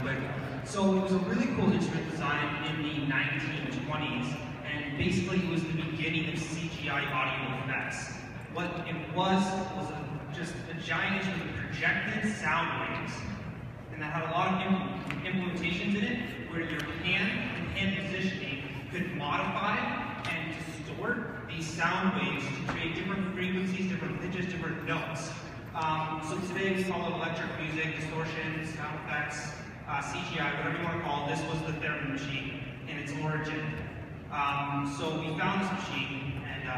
quick. So it was a really cool instrument design in the 1920s, and basically it was the beginning of CGI audio effects. What it was just a giant instrument with projected sound waves, and that had a lot of implementations in it, where your hand and hand positioning could modify and distort these sound waves to create different frequencies, different pitches, different notes. So today we call it electric music, distortion, sound effects, CGI, whatever you want to call it. This was the Theremin machine in its origin. So we found this machine, and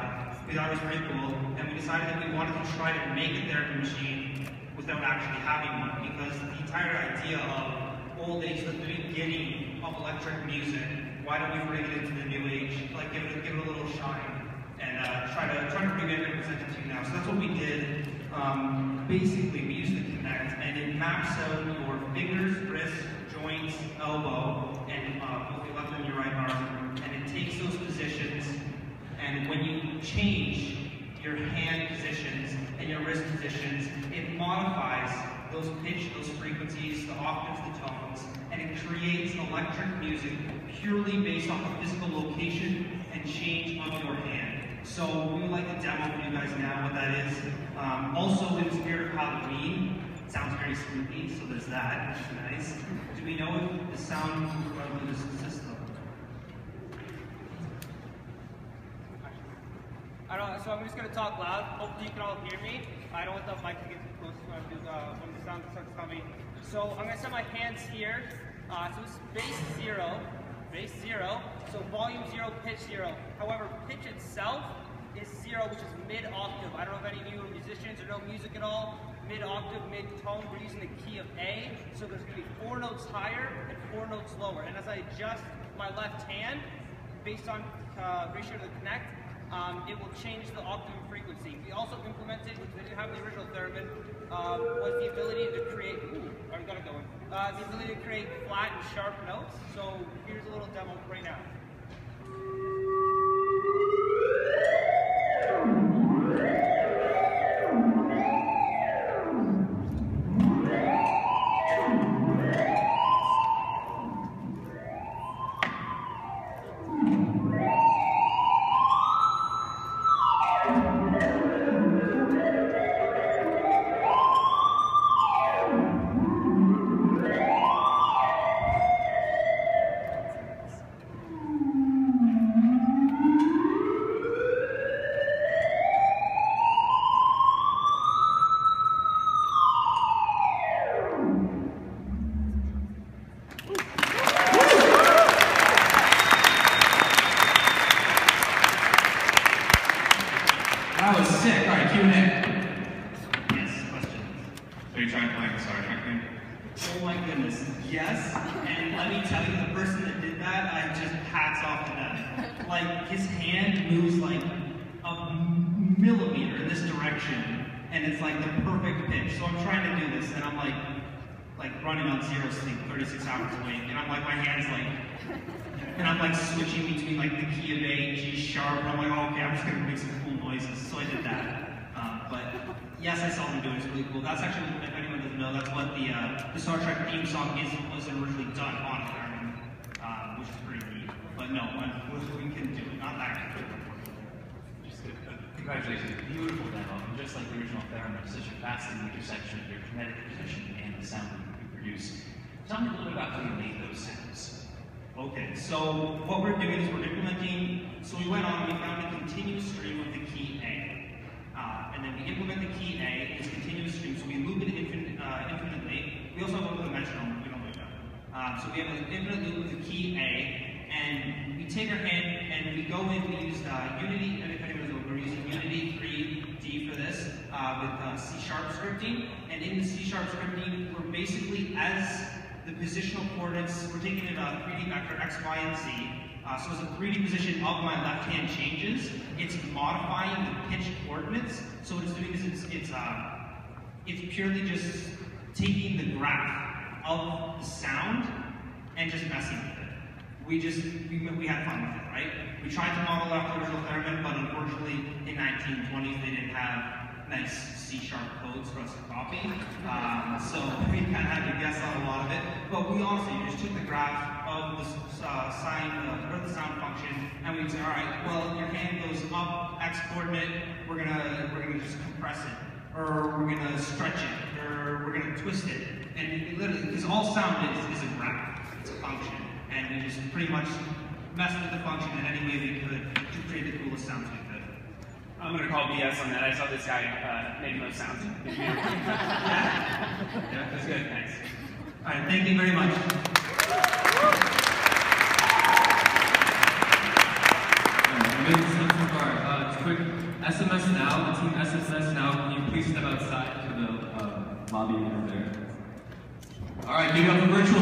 we thought it was pretty cool, and we decided that we wanted to try to make a Theremin machine without actually having one, because the entire idea of old age, the beginning of electric music, why don't we bring it into the new age, like give it a little shine, and try to bring it and present it to you now. So that's what we did. Basically, we used the Kinect, and it maps out your fingers, wrists, joints, elbow, and both your left and your right arm, and it takes those positions, and when you change your hand positions and your wrist positions, it modifies those pitch, those frequencies, the octaves, the tones, and it creates electric music purely based on the physical location and change of your hand. So we would like to demo for you guys now what that is. Also, in the spirit of Halloween, it sounds very spooky, so there's that, which is nice. Do we know if the sound of this system? I don't know, so I'm just going to talk loud. Hopefully you can all hear me. I don't want the mic to get too close when the sound starts coming. So I'm going to set my hands here. So this is bass 0, so volume 0, pitch 0. However, pitch itself is 0, which is mid-octave. I don't know if any of you are musicians or know music at all. Mid-octave, mid-tone, we're using the key of A, so there's going to be 4 notes higher and 4 notes lower. And as I adjust my left hand, based on ratio to the Kinect, it will change the octave frequency. We also implemented, which we didn't have in the original Theremin, was the ability to create, already got it going, the ability to create flat and sharp notes. So here's a little demo right now. That was sick. All right, Q&A. Yes, questions? Are you trying to play the Star Trek thing? Oh my goodness, yes. And let me tell you, the person that did that, I just hats off to them. Like, his hand moves like a millimeter in this direction, and it's like the perfect pitch. So I'm trying to do this, and I'm like running on 0 sleep, 36 hours awake, and I'm like, my hand's like, and I'm like switching between like the key of A, G sharp, and I'm like, oh, okay, I'm just gonna make some cool noises. So I did that. But yes, I saw them do it. It's really cool. That's actually, if anyone doesn't know, that's what the Star Trek theme song was originally done on Theremin, which is pretty neat. But no, we can do it. Not that good. Congratulations, beautiful demo. And just like the original Theremin, such a fascinating intersection of your kinetic position and the sound that you produce. Tell me a little bit about how you made those sounds. Okay, so what we're doing is we're implementing, so we went on, we found a continuous stream of the key A. And then we implement the key A, it's continuous stream, so we loop it infinitely. We also have a metronome, but we don't like that. So we have an infinite loop with the key A, and we take our hand and we go in, we use Unity, and if anyone knows, we're using Unity 3D for this, with C# scripting. And in the C# scripting, we're basically, as the positional coordinates, we're taking in a 3D vector X, Y, and Z. So as the 3D position of my left hand changes, it's modifying the pitch coordinates. So what it's doing is it's purely just taking the graph of the sound and just messing with it. We had fun with it, right? We tried to model after the original Theremin, but unfortunately in 1920s they didn't have nice C# codes, roasted coffee. So we kind of had to guess on a lot of it. But we honestly just took the graph of the the sound function, and we said, all right, well, your hand goes up X coordinate, we're gonna just compress it, or we're gonna stretch it, or we're gonna twist it, and it literally, because all sound is a graph, it's a function, and we just pretty much messed with the function in any way we could to create the coolest sounds we could. I'm going to call BS on that. I saw this guy make those sounds. Yeah, that's good. Thanks. All right, thank you very much. Amazing stuff so far. Just quick, SMS now, the team SMS now, can you please step outside to the lobby over there? All right, give it up for virtual.